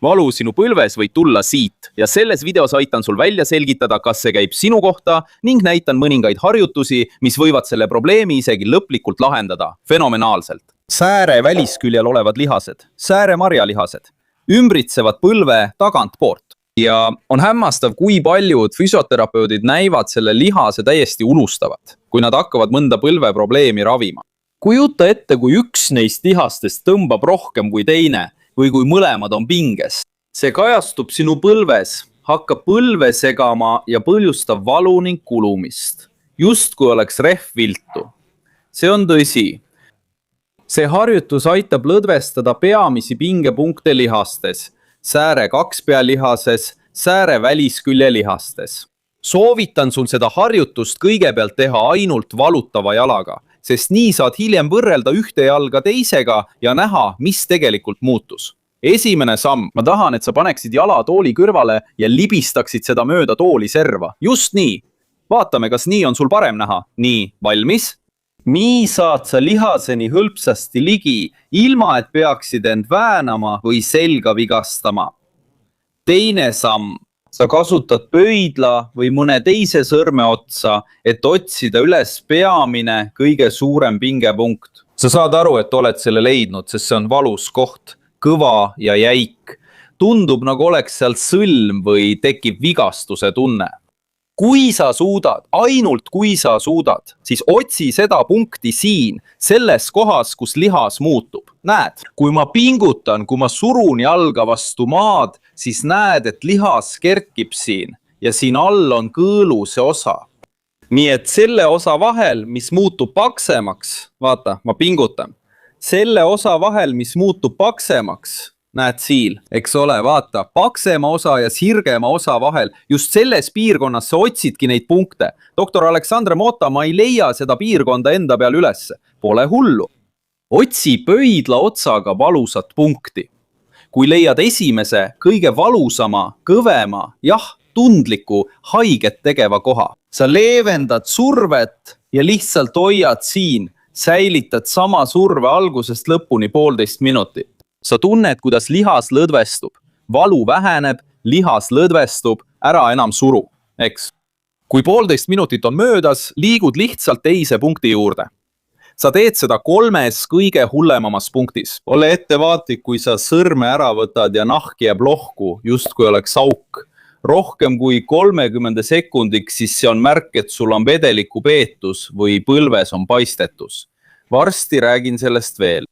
Valu sinu põlves võid tulla siit ja selles videos aitan sul välja selgitada, kas see käib sinu kohta ning näitan mõningaid harjutusi, mis võivad selle probleemi isegi lõplikult lahendada. Fenomenaalselt. Sääre välisküljel olevad lihased, sääre marjalihased, ümbritsevad põlve tagantpoolt. Ja on hämmastav, kui paljud füsioterapeudid näivad selle lihase täiesti unustavat, kui nad hakkavad mõnda põlveprobleemi ravima. Kujuta ette, kui üks neist lihastest tõmbab rohkem kui teine või kui mõlemad on pinges. See kajastub sinu põlves, hakkab põlve segama ja põhjustab valu ning kulumist. Just kui oleks rehv viltu. See on tõsi. See harjutus aitab lõdvestada peamisi pingepunkte lihastes, sääre kakspealihases, sääre väliskülje lihastes. Soovitan sul seda harjutust kõigepealt teha ainult valutava jalaga, sest nii saad hiljem võrrelda ühte jalga teisega ja näha, mis tegelikult muutus. Esimene samm. Ma tahan, et sa paneksid jala tooli kõrvale ja libistaksid seda mööda tooli serva. Just nii. Vaatame, kas nii on sul parem näha. Nii, valmis? Nii saad sa lihaseni hõlpsasti ligi, ilma et peaksid end väänama või selga vigastama. Teine samm. Sa kasutad pöidla või mõne teise sõrme otsa, et otsida üles peamine kõige suurem pingepunkt. Sa saad aru, et oled selle leidnud, sest see on valus koht, kõva ja jäik. Tundub, nagu oleks seal sõlm või tekib vigastuse tunne. Kui sa suudad, ainult kui sa suudad, siis otsi seda punkti siin, selles kohas, kus lihas muutub. Näed, kui ma pingutan, kui ma surun jalga vastu maad, siis näed, et lihas kerkib siin ja siin all on kõõlu see osa. Nii et selle osa vahel, mis muutub paksemaks, vaata, ma pingutan, selle osa vahel, mis muutub paksemaks, näed siil, eks ole, vaata, paksema osa ja sirgema osa vahel, just selles piirkonnas sa otsidki neid punkte. Doktor Aleksandr Mota, ma ei leia seda piirkonda enda peal ülesse. Pole hullu. Otsi pöidla otsaga valusat punkti. Kui leiad esimese, kõige valusama, kõvema, tundliku, haiget tegeva koha. Sa leevendad survet ja lihtsalt hoiad siin, säilitad sama surve algusest lõpuni 1,5 minutit. Sa tunned, kuidas lihas lõdvestub. Valu väheneb, lihas lõdvestub, ära enam suru, eks? Kui 1,5 minutit on möödas, liigud lihtsalt teise punkti juurde. Sa teed seda 3 kõige hullemamas punktis. Ole ettevaatlik, kui sa sõrme ära võtad ja nahk jääb lohku, just kui oleks auk. Rohkem kui 30 sekundiks, siis see on märk, et sul on vedeliku peetus või põlves on paistetus. Varsti räägin sellest veel.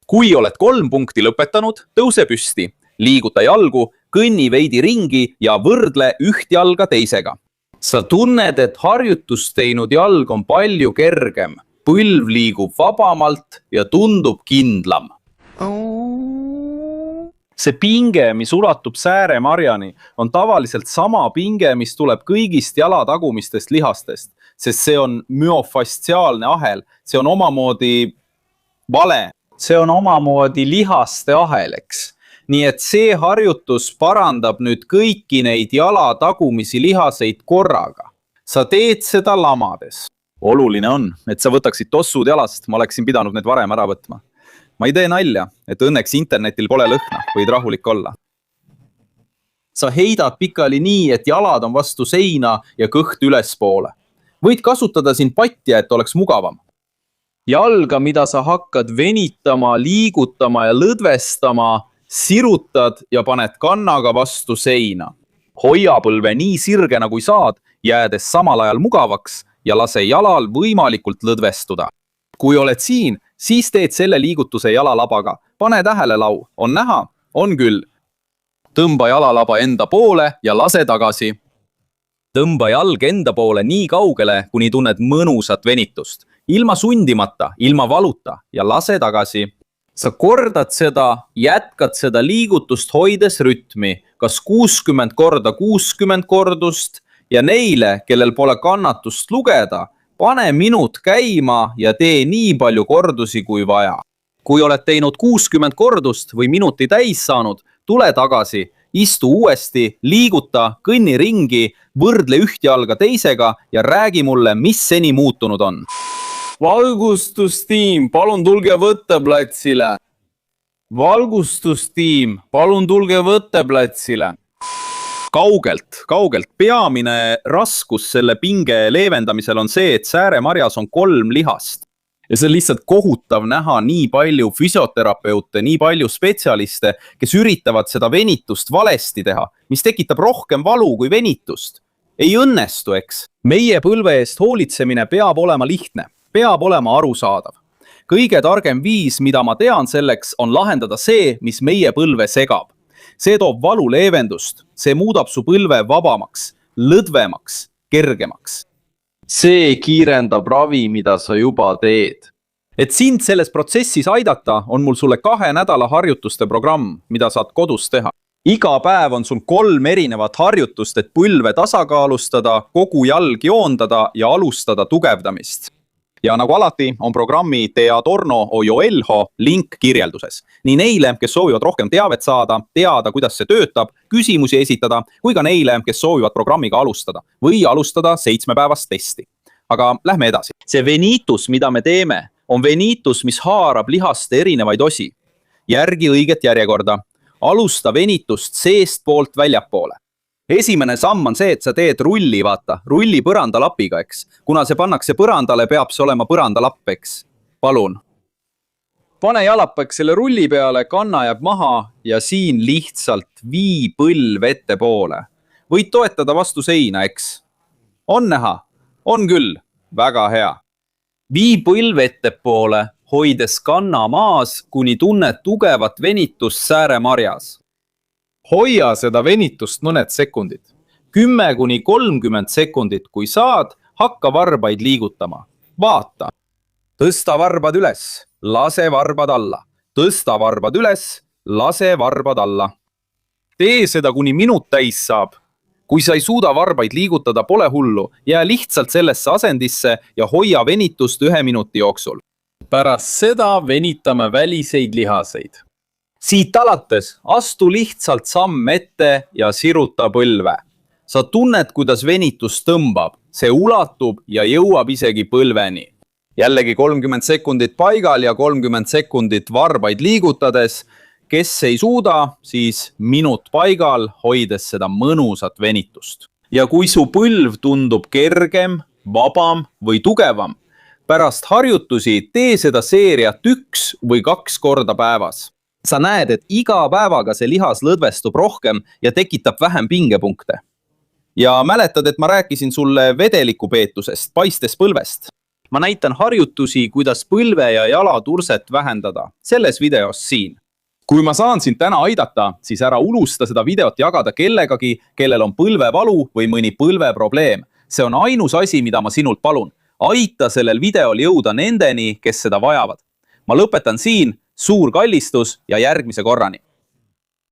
Kui oled 3 punkti lõpetanud, tõuse püsti, liiguta jalgu, kõnni veidi ringi ja võrdle üht jalga teisega. Sa tunned, et harjutust teinud jalg on palju kergem, põlv liigub vabamalt ja tundub kindlam. See pinge, mis ulatub sääre marjani, on tavaliselt sama pinge, mis tuleb kõigist jalatagumistest lihastest, sest see on müofastsiaalne ahel, see on omamoodi vale. See on omamoodi lihaste ahel, eks. Nii et see harjutus parandab nüüd kõiki neid jala tagumisi lihaseid korraga. Sa teed seda lamades. Oluline on, et sa võtaksid tossud jalast, ma oleksin pidanud need varem ära võtma. Ma ei tee nalja, et õnneks internetil pole lõhna, võid rahulik olla. Sa heidad pikali nii, et jalad on vastu seina ja kõht ülespoole. Võid kasutada siin patja, et oleks mugavam. Jalga, mida sa hakkad venitama, liigutama ja lõdvestama, sirutad ja paned kannaga vastu seina. Hoia põlve nii sirgena kui saad, jäädes samal ajal mugavaks ja lase jalal võimalikult lõdvestuda. Kui oled siin, siis teed selle liigutuse jalalabaga. Pane tähele, lau. On näha? On küll. Tõmba jalalaba enda poole ja lase tagasi. Tõmba jalg enda poole nii kaugele, kuni tunned mõnusat venitust. Ilma sundimata, ilma valuta ja lase tagasi. Sa kordad seda, jätkad seda liigutust hoides rütmi, kas 60 korda 60 kordust ja neile, kellel pole kannatust lugeda, pane minut käima ja tee nii palju kordusi kui vaja. Kui oled teinud 60 kordust või minuti täis saanud, tule tagasi, istu uuesti, liiguta, kõnni ringi, võrdle üht jalga teisega ja räägi mulle, mis seni muutunud on. Valgustustiim, palun tulge võtta platsile. valgustustiim, palun tulge võtteplatsile. Kaugelt. Peamine raskus selle pinge leevendamisel on see, et sääremarjas on 3 lihast. Ja see on lihtsalt kohutav näha nii palju füsioterapeute, nii palju spetsialiste, kes üritavad seda venitust valesti teha, mis tekitab rohkem valu kui venitust. Ei õnnestu, eks? Meie põlve eest hoolitsemine peab olema lihtne, peab olema arusaadav. Kõige targem viis, mida ma tean selleks, on lahendada see, mis meie põlve segab. See toob valu leevendust, see muudab su põlve vabamaks, lõdvemaks, kergemaks. See kiirendab ravi, mida sa juba teed. Et sind selles protsessis aidata, on mul sulle 2 nädala harjutuste programm, mida saad kodus teha. Iga päev on sul 3 erinevat harjutust, et põlve tasakaalustada, kogu jalg joondada ja alustada tugevdamist. Ja nagu alati on programmi Te Adorno o Joelho link kirjelduses. Nii neile, kes soovivad rohkem teavet saada, teada, kuidas see töötab, küsimusi esitada, kui ka neile, kes soovivad programmiga alustada või alustada 7-päevast testi. Aga lähme edasi. See venitus, mida me teeme, on venitus, mis haarab lihaste erinevaid osi. Järgi õiget järjekorda. Alusta venitust seest poolt väljapoole. Esimene samm on see, et sa teed rulli, vaata, rulli põrandalapiga, eks. Kuna see pannakse põrandale, peab see olema põrandalapp, eks. Palun. Pane jalapõk selle rulli peale, kanna jääb maha ja siin lihtsalt vii põlv ette poole. Võid toetada vastu seina, eks. On näha? On küll. Väga hea. Vii põlv ette poole, hoides kanna maas, kuni tunned tugevat venitust sääremarjas. Hoia seda venitust mõned sekundid. 10–30 sekundit, kui saad, hakka varbaid liigutama. Vaata. Tõsta varbad üles, lase varbad alla. Tõsta varbad üles, lase varbad alla. Tee seda, kuni minut täis saab. Kui sa ei suuda varbaid liigutada, pole hullu. Jää lihtsalt sellesse asendisse ja hoia venitust 1 minuti jooksul. Pärast seda venitame väliseid lihaseid. Siit alates astu lihtsalt samm ette ja siruta põlve. Sa tunned, kuidas venitus tõmbab. See ulatub ja jõuab isegi põlveni. Jällegi 30 sekundit paigal ja 30 sekundit varbaid liigutades. Kes ei suuda, siis minut paigal, hoides seda mõnusat venitust. Ja kui su põlv tundub kergem, vabam või tugevam, pärast harjutusi tee seda seeriat 1 või 2 korda päevas. Sa näed, et iga päevaga see lihas lõdvestub rohkem ja tekitab vähem pingepunkte. Ja mäletad, et ma rääkisin sulle vedelikupeetusest, paistes põlvest. Ma näitan harjutusi, kuidas põlve ja jalaturset vähendada, selles videos siin. Kui ma saan sind täna aidata, siis ära unusta seda videot jagada kellegagi, kellel on põlvevalu või mõni põlveprobleem. See on ainus asi, mida ma sinult palun. Aita sellel videol jõuda nendeni, kes seda vajavad. Ma lõpetan siin. Suur kallistus ja järgmise korrani!